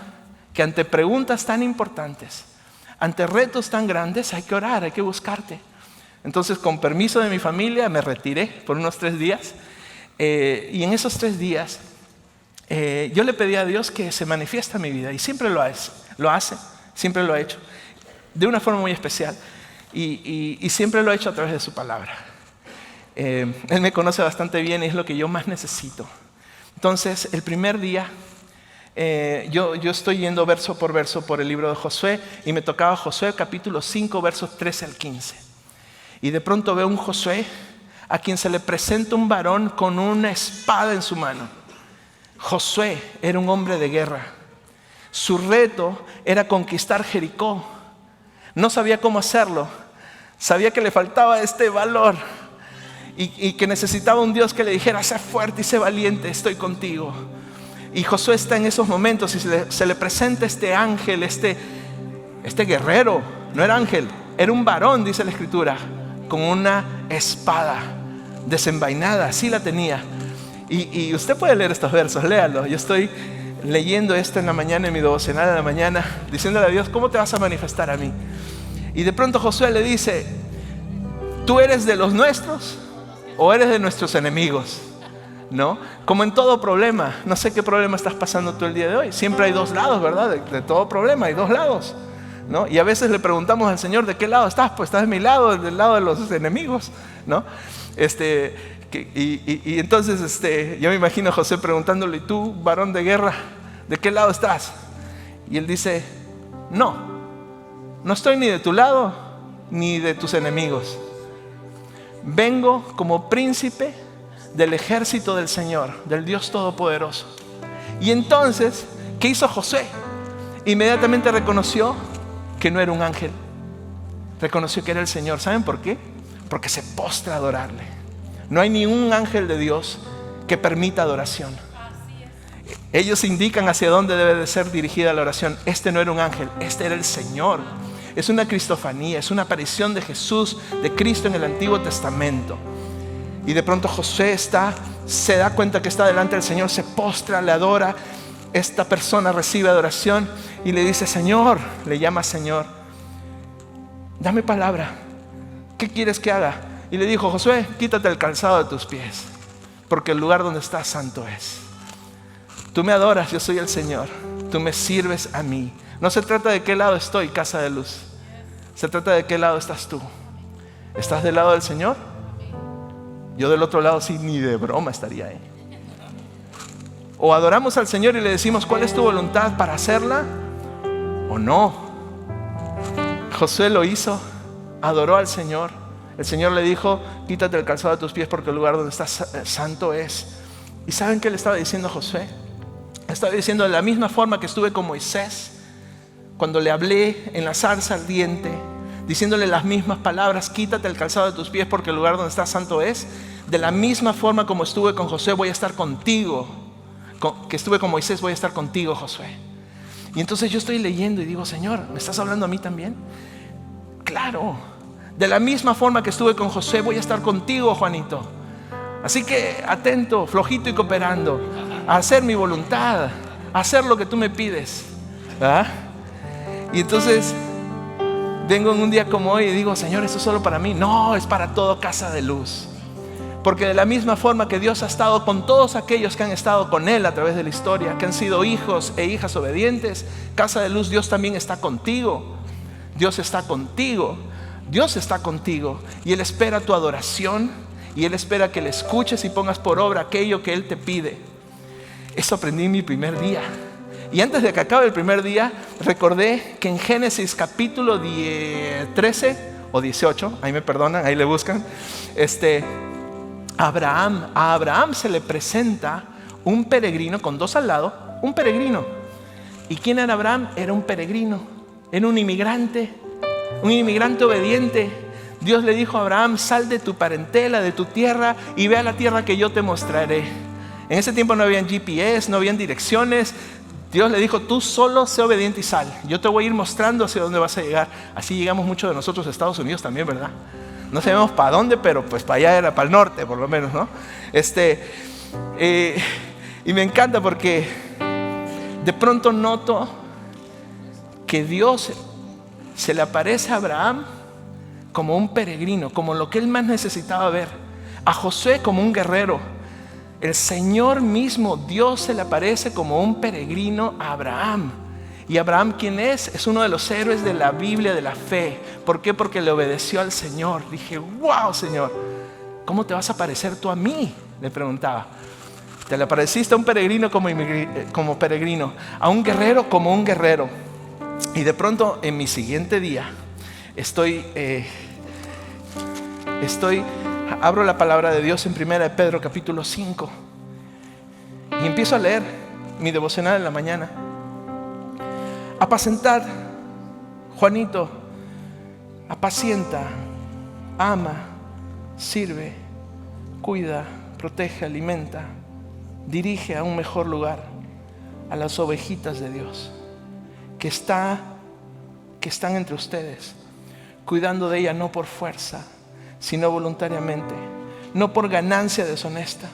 que ante preguntas tan importantes, ante retos tan grandes, hay que orar, hay que buscarte. Entonces, con permiso de mi familia, me retiré por unos 3 días. Y en esos 3 días, yo le pedí a Dios que se manifiesta en mi vida. Y siempre lo hace, siempre lo ha hecho. De una forma muy especial. Y siempre lo ha hecho a través de su palabra. Él me conoce bastante bien y es lo que yo más necesito. Entonces, el primer día, yo estoy yendo verso por verso por el libro de Josué y me tocaba Josué capítulo 5 versos 13 al 15 y de pronto veo un Josué a quien se le presenta un varón con una espada en su mano. Josué era un hombre de guerra. Su reto era conquistar Jericó. No sabía cómo hacerlo, sabía que le faltaba este valor y que necesitaba un Dios que le dijera: sé fuerte y sé valiente, estoy contigo. Y Josué está en esos momentos y se le presenta este ángel, este guerrero. No era ángel, era un varón, dice la escritura, con una espada desenvainada, así la tenía. Y usted puede leer estos versos, léalo. Yo estoy leyendo esto en la mañana, en mi devocional en la mañana, diciéndole a Dios: ¿cómo te vas a manifestar a mí? Y de pronto Josué le dice: ¿tú eres de los nuestros o eres de nuestros enemigos? ¿No? Como en todo problema, no sé qué problema estás pasando tú el día de hoy. Siempre hay 2 lados, ¿verdad? De todo problema hay 2 lados, ¿no? Y a veces le preguntamos al Señor: ¿de qué lado estás? Pues estás de mi lado, del lado de los enemigos, ¿no? Y entonces yo me imagino a José preguntándole: ¿y tú, varón de guerra, de qué lado estás? Y él dice: no estoy ni de tu lado ni de tus enemigos. Vengo como príncipe del ejército del Señor, del Dios Todopoderoso. Y entonces, ¿qué hizo Josué? Inmediatamente reconoció que no era un ángel, reconoció que era el Señor. ¿Saben por qué? Porque se postra a adorarle. No hay ni un ángel de Dios que permita adoración. Ellos indican hacia dónde debe de ser dirigida la oración. Este no era un ángel, este era el Señor. Es una cristofanía, es una aparición de Jesús, de Cristo en el Antiguo Testamento. Y de pronto Josué se da cuenta que está delante del Señor, se postra, le adora. Esta persona recibe adoración y le dice: Señor, le llama Señor, dame palabra, ¿qué quieres que haga? Y le dijo: Josué, quítate el calzado de tus pies, porque el lugar donde estás santo es. Tú me adoras, yo soy el Señor, tú me sirves a mí. No se trata de qué lado estoy, Casa de Luz, se trata de qué lado estás tú. ¿Estás del lado del Señor? Yo del otro lado sí, ni de broma estaría ahí. O adoramos al Señor y le decimos: ¿cuál es tu voluntad para hacerla? O no. Josué lo hizo, adoró al Señor. El Señor le dijo: quítate el calzado de tus pies, porque el lugar donde estás santo es. ¿Y saben qué le estaba diciendo a Josué? Estaba diciendo: de la misma forma que estuve con Moisés, cuando le hablé en la zarza ardiente, diciéndole las mismas palabras: quítate el calzado de tus pies, porque el lugar donde estás santo es. De la misma forma como estuve con Josué, voy a estar contigo. Que estuve con Moisés, voy a estar contigo, Josué. Y entonces yo estoy leyendo y digo, Señor, ¿me estás hablando a mí también? Claro, de la misma forma que estuve con José, voy a estar contigo, Juanito. Así que atento, flojito y cooperando a hacer mi voluntad, a hacer lo que tú me pides, ¿verdad? Y entonces vengo en un día como hoy y digo, Señor, ¿esto es solo para mí? No, es para todo Casa de Luz. Porque de la misma forma que Dios ha estado con todos aquellos que han estado con Él a través de la historia, que han sido hijos e hijas obedientes, Casa de Luz, Dios también está contigo. Dios está contigo. Dios está contigo. Y Él espera tu adoración. Y Él espera que le escuches y pongas por obra aquello que Él te pide. Eso aprendí en mi primer día. Y antes de que acabe el primer día, recordé que en Génesis capítulo 13 o 18, ahí me perdonan, ahí le buscan, a Abraham se le presenta un peregrino con dos al lado, un peregrino. ¿Y quién era Abraham? Era un peregrino, era un inmigrante obediente. Dios le dijo a Abraham, sal de tu parentela, de tu tierra y ve a la tierra que yo te mostraré. En ese tiempo no habían GPS, no habían direcciones. Dios le dijo, tú solo sé obediente y sal. Yo te voy a ir mostrando hacia dónde vas a llegar. Así llegamos muchos de nosotros a Estados Unidos también, ¿verdad? No sabemos para dónde, pero pues para allá era para el norte, por lo menos, ¿no? Y me encanta porque de pronto noto que Dios se le aparece a Abraham como un peregrino, como lo que él más necesitaba ver. A Josué como un guerrero. El Señor mismo, Dios se le aparece como un peregrino a Abraham. ¿Y Abraham quién es? Es uno de los héroes de la Biblia, de la fe. ¿Por qué? Porque le obedeció al Señor. Dije, wow, Señor, ¿cómo te vas a parecer tú a mí? Le preguntaba. Te le pareciste a un peregrino como peregrino, a un guerrero como un guerrero. Y de pronto en mi siguiente día abro la palabra de Dios en 1 de Pedro capítulo 5 y empiezo a leer mi devocional en la mañana. Apacentad, Juanito, apacienta, ama, sirve, cuida, protege, alimenta, dirige a un mejor lugar a las ovejitas de Dios que están entre ustedes, cuidando de ella no por fuerza, sino voluntariamente, no por ganancia deshonesta,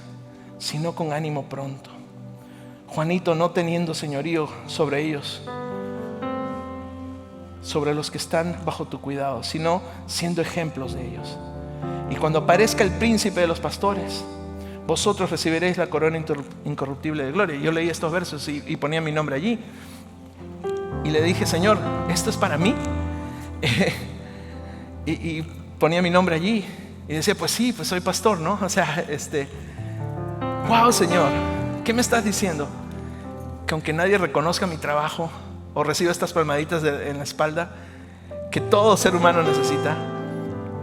sino con ánimo pronto. Juanito, no teniendo señorío sobre ellos, sobre los que están bajo tu cuidado, sino siendo ejemplos de ellos. Y cuando aparezca el príncipe de los pastores, vosotros recibiréis la corona incorruptible de gloria. Yo leí estos versos y ponía mi nombre allí. Y le dije, Señor, ¿esto es para mí? y ponía mi nombre allí. Y decía, pues sí, pues soy pastor, ¿no? O sea, wow, Señor, ¿qué me estás diciendo? Que aunque nadie reconozca mi trabajo o reciba estas palmaditas en la espalda que todo ser humano necesita,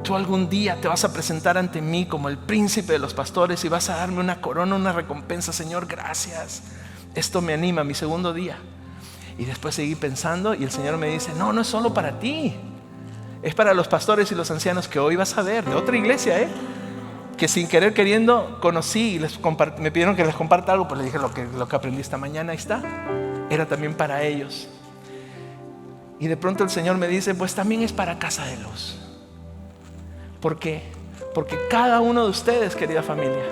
tú algún día te vas a presentar ante mí como el príncipe de los pastores y vas a darme una corona, una recompensa. Señor, gracias. Esto me anima, mi segundo día. Y después seguí pensando y el Señor me dice, no es solo para ti, es para los pastores y los ancianos que hoy vas a ver de otra iglesia, que sin querer queriendo conocí y me pidieron que les comparta algo, pues les dije lo que aprendí esta mañana, ahí está, era también para ellos. Y de pronto el Señor me dice, pues también es para Casa de Luz. ¿Por qué? Porque cada uno de ustedes, querida familia,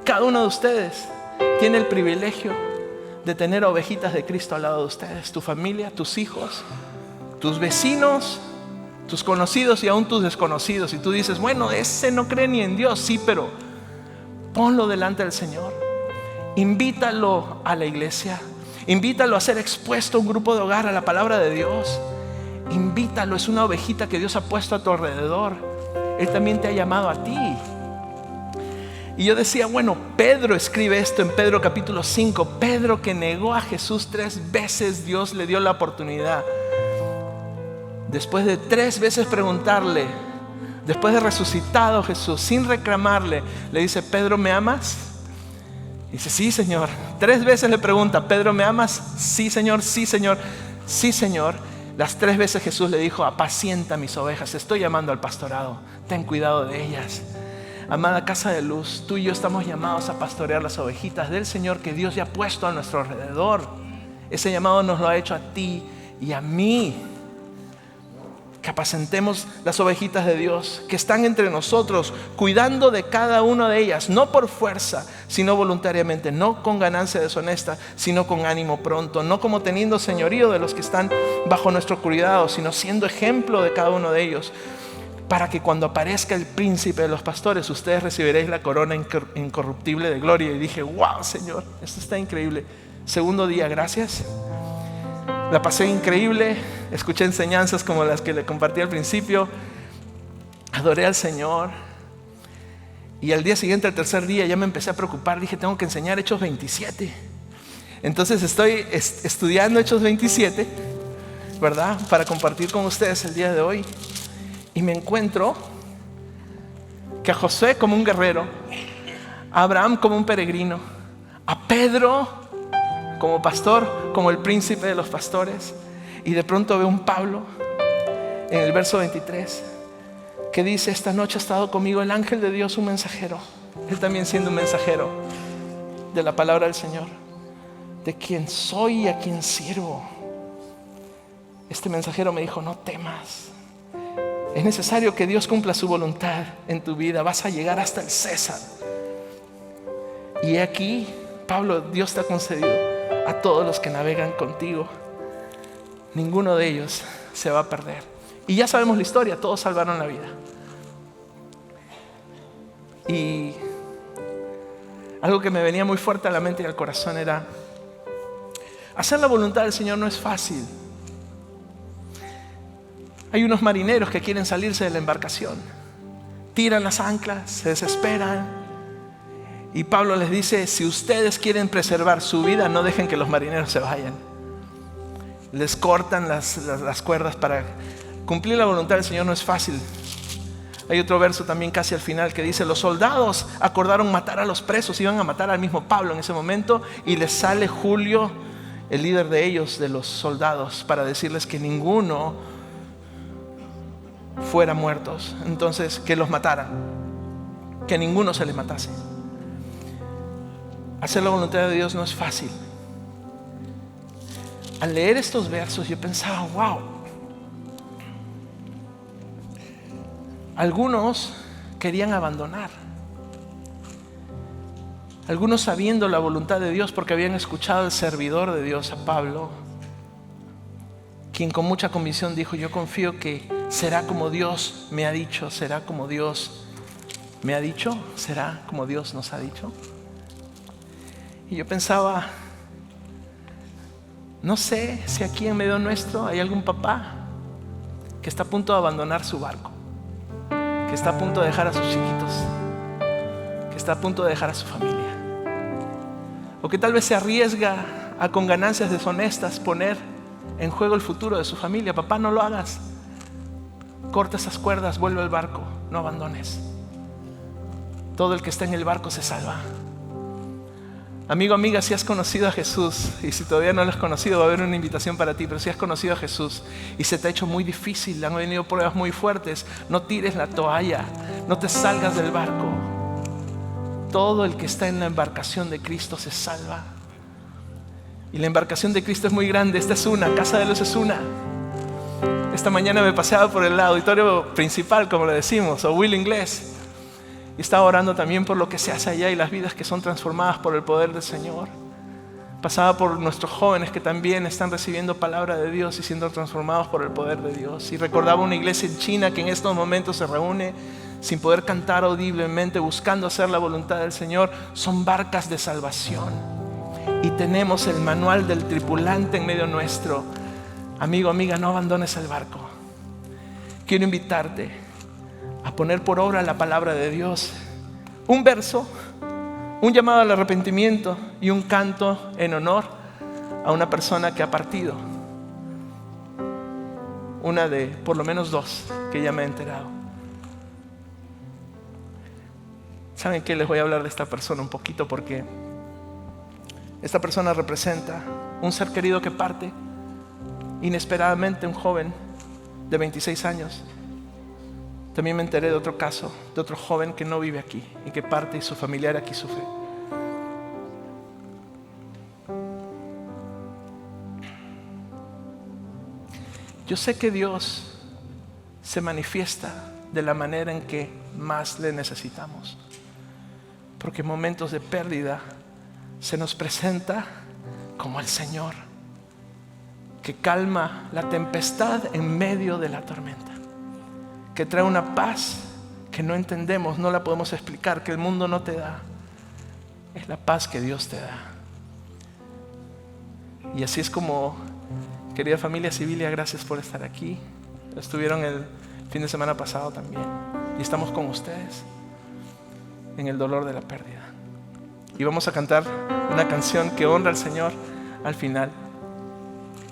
cada uno de ustedes tiene el privilegio de tener ovejitas de Cristo al lado de ustedes, tu familia, tus hijos, tus vecinos, tus conocidos y aún tus desconocidos. Y tú dices, bueno, ese no cree ni en Dios. Sí, pero ponlo delante del Señor. Invítalo a la iglesia. Invítalo a ser expuesto a un grupo de hogar, a la palabra de Dios. Invítalo, es una ovejita que Dios ha puesto a tu alrededor. Él también te ha llamado a ti. Y yo decía, bueno, Pedro escribe esto en Pedro capítulo 5. Pedro, que negó a Jesús 3 veces, Dios le dio la oportunidad. Después de 3 veces preguntarle, después de resucitado Jesús, sin reclamarle, le dice, Pedro, ¿me amas? Y dice, sí, Señor. 3 veces le pregunta, Pedro, ¿me amas? Sí, Señor, sí, Señor, sí, Señor. Las 3 veces Jesús le dijo, apacienta mis ovejas, estoy llamando al pastorado, ten cuidado de ellas. Amada Casa de Luz, tú y yo estamos llamados a pastorear las ovejitas del Señor que Dios ya ha puesto a nuestro alrededor. Ese llamado nos lo ha hecho a ti y a mí. Que apacentemos las ovejitas de Dios que están entre nosotros, cuidando de cada una de ellas, no por fuerza, sino voluntariamente, no con ganancia deshonesta, sino con ánimo pronto, no como teniendo señorío de los que están bajo nuestro cuidado, sino siendo ejemplo de cada uno de ellos, para que cuando aparezca el príncipe de los pastores, ustedes recibiréis la corona incorruptible de gloria. Y dije, wow, Señor, esto está increíble. Segundo día, gracias. La pasé increíble, escuché enseñanzas como las que le compartí al principio, adoré al Señor. Y al día siguiente, al tercer día, ya me empecé a preocupar. Dije, tengo que enseñar Hechos 27. Entonces estoy estudiando Hechos 27, ¿verdad? Para compartir con ustedes el día de hoy. Y me encuentro que a Josué como un guerrero, a Abraham como un peregrino, a Pedro como pastor, como el príncipe de los pastores. Y de pronto veo un Pablo en el verso 23 que dice: esta noche ha estado conmigo el ángel de Dios, un mensajero. Él también siendo un mensajero de la palabra del Señor, de quien soy y a quien sirvo. Este mensajero me dijo: no temas. Es necesario que Dios cumpla su voluntad en tu vida. Vas a llegar hasta el César. Y aquí, Pablo, Dios te ha concedido a todos los que navegan contigo. Ninguno de ellos se va a perder. Y ya sabemos la historia, todos salvaron la vida. Y algo que me venía muy fuerte a la mente y al corazón era: hacer la voluntad del Señor no es fácil. Hay unos marineros que quieren salirse de la embarcación, tiran las anclas, se desesperan. Y Pablo les dice: si ustedes quieren preservar su vida, no dejen que los marineros se vayan. Les cortan las cuerdas para cumplir la voluntad del Señor. No es fácil. Hay otro verso también casi al final que dice: los soldados acordaron matar a los presos. Iban a matar al mismo Pablo en ese momento. Y les sale Julio, el líder de ellos, de los soldados, para decirles que ninguno fuera muertos. Entonces, que los mataran, que ninguno se les matase. Hacer la voluntad de Dios no es fácil. Al leer estos versos yo pensaba: wow. Algunos querían abandonar. Algunos sabiendo la voluntad de Dios porque habían escuchado al servidor de Dios, a Pablo, quien con mucha convicción dijo: yo confío que será como Dios me ha dicho. ¿Será como Dios me ha dicho? ¿Será como Dios nos ha dicho? Y yo pensaba: no sé si aquí en medio nuestro hay algún papá que está a punto de abandonar su barco, que está a punto de dejar a sus chiquitos, que está a punto de dejar a su familia, o que tal vez se arriesga a, con ganancias deshonestas, poner en juego el futuro de su familia. Papá, no lo hagas. Corta esas cuerdas, vuelve al barco, no abandones. Todo el que está en el barco se salva. Amigo, amiga, si has conocido a Jesús, y si todavía no lo has conocido, va a haber una invitación para ti, pero si has conocido a Jesús y se te ha hecho muy difícil, han venido pruebas muy fuertes, no tires la toalla, no te salgas del barco. Todo el que está en la embarcación de Cristo se salva. Y la embarcación de Cristo es muy grande. Esta es una, Casa de Luz es una. Esta mañana me paseaba por el auditorio principal, como le decimos, o Will Inglés, y estaba orando también por lo que se hace allá y las vidas que son transformadas por el poder del Señor. Pasaba por nuestros jóvenes que también están recibiendo palabra de Dios y siendo transformados por el poder de Dios. Y recordaba una iglesia en China que en estos momentos se reúne sin poder cantar audiblemente, buscando hacer la voluntad del Señor. Son barcas de salvación. Y tenemos el manual del tripulante en medio nuestro. Amigo, amiga, no abandones el barco. Quiero invitarte a poner por obra la palabra de Dios. Un verso, un llamado al arrepentimiento y un canto en honor a una persona que ha partido. Una de por lo menos dos que ya me he enterado. ¿Saben qué? Les voy a hablar de esta persona un poquito, porque esta persona representa un ser querido que parte inesperadamente, un joven de 26 años. También me enteré de otro caso, de otro joven que no vive aquí y que parte y su familiar aquí sufre. Yo sé que Dios se manifiesta de la manera en que más le necesitamos. Porque en momentos de pérdida se nos presenta como el Señor, que calma la tempestad en medio de la tormenta, que trae una paz que no entendemos, no la podemos explicar, que el mundo no te da. Es la paz que Dios te da. Y así es como, querida familia Sibilia, gracias por estar aquí. Estuvieron el fin de semana pasado también. Y estamos con ustedes en el dolor de la pérdida. Y vamos a cantar una canción que honra al Señor al final.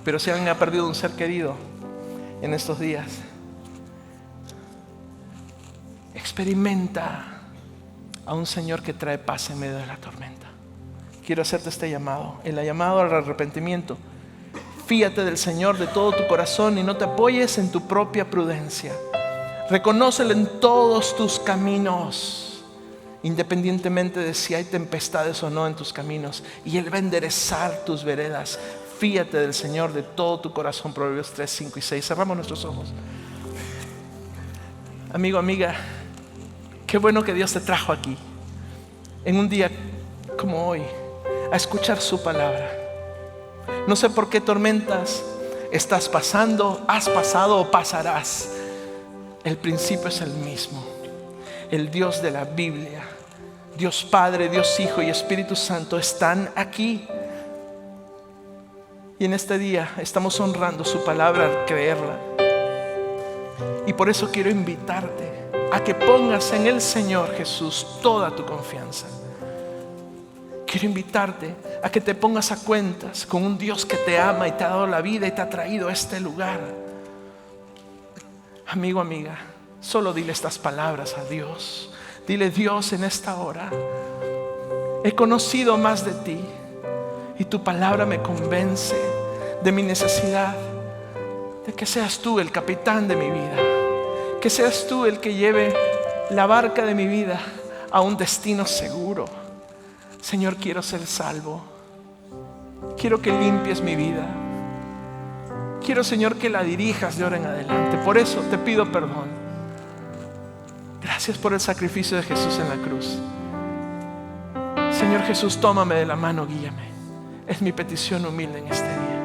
Pero si alguien ha perdido un ser querido en estos días, experimenta a un Señor que trae paz en medio de la tormenta. Quiero hacerte este llamado, el llamado al arrepentimiento. Fíate del Señor de todo tu corazón y no te apoyes en tu propia prudencia. Reconócelo en todos tus caminos, independientemente de si hay tempestades o no en tus caminos, y Él va a enderezar tus veredas. Fíate del Señor de todo tu corazón. Proverbios 3, 5 y 6. Cerramos nuestros ojos. Amigo, amiga, qué bueno que Dios te trajo aquí en un día como hoy a escuchar su palabra. No sé por qué tormentas estás pasando, has pasado o pasarás. El principio es el mismo. El Dios de la Biblia, Dios Padre, Dios Hijo y Espíritu Santo están aquí. Y en este día estamos honrando su palabra al creerla. Y por eso quiero invitarte a que pongas en el Señor Jesús toda tu confianza. Quiero invitarte a que te pongas a cuentas con un Dios que te ama y te ha dado la vida y te ha traído a este lugar. Amigo, amiga, solo dile estas palabras a Dios. Dile: Dios, en esta hora he conocido más de ti y tu palabra me convence de mi necesidad de que seas tú el capitán de mi vida, que seas tú el que lleve la barca de mi vida a un destino seguro. Señor, quiero ser salvo. Quiero que limpies mi vida. Quiero, Señor, que la dirijas de ahora en adelante. Por eso te pido perdón. Gracias por el sacrificio de Jesús en la cruz. Señor Jesús, tómame de la mano, guíame. Es mi petición humilde en este día.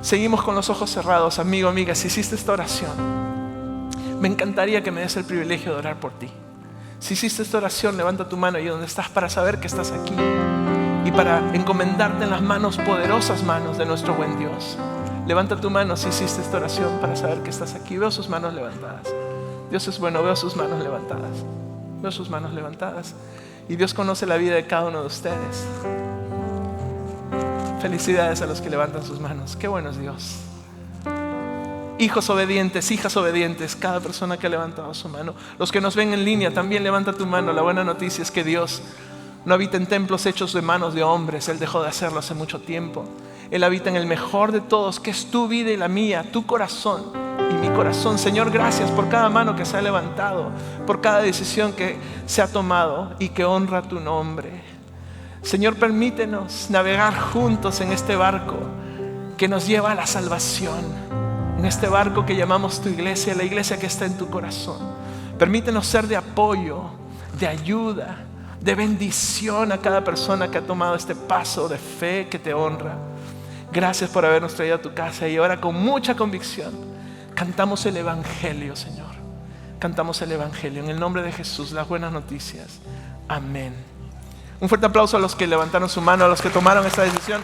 Seguimos con los ojos cerrados. Amigo, amiga, si hiciste esta oración, me encantaría que me des el privilegio de orar por ti. Si hiciste esta oración, levanta tu mano ahí donde estás para saber que estás aquí y para encomendarte en las manos, poderosas manos de nuestro buen Dios. Levanta tu mano si hiciste esta oración para saber que estás aquí. Veo sus manos levantadas. Dios es bueno, veo sus manos levantadas. Veo sus manos levantadas. Y Dios conoce la vida de cada uno de ustedes. Felicidades a los que levantan sus manos. Qué bueno es Dios. Hijos obedientes, hijas obedientes, cada persona que ha levantado su mano. Los que nos ven en línea, también levanta tu mano. La buena noticia es que Dios no habita en templos hechos de manos de hombres. Él dejó de hacerlo hace mucho tiempo. Él habita en el mejor de todos, que es tu vida y la mía, tu corazón y mi corazón. Señor, gracias por cada mano que se ha levantado, por cada decisión que se ha tomado y que honra tu nombre. Señor, permítenos navegar juntos en este barco que nos lleva a la salvación. En este barco que llamamos tu iglesia, la iglesia que está en tu corazón. Permítenos ser de apoyo, de ayuda, de bendición a cada persona que ha tomado este paso de fe que te honra. Gracias por habernos traído a tu casa y ahora con mucha convicción cantamos el Evangelio, Señor. Cantamos el Evangelio en el nombre de Jesús, las buenas noticias. Amén. Un fuerte aplauso a los que levantaron su mano, a los que tomaron esta decisión.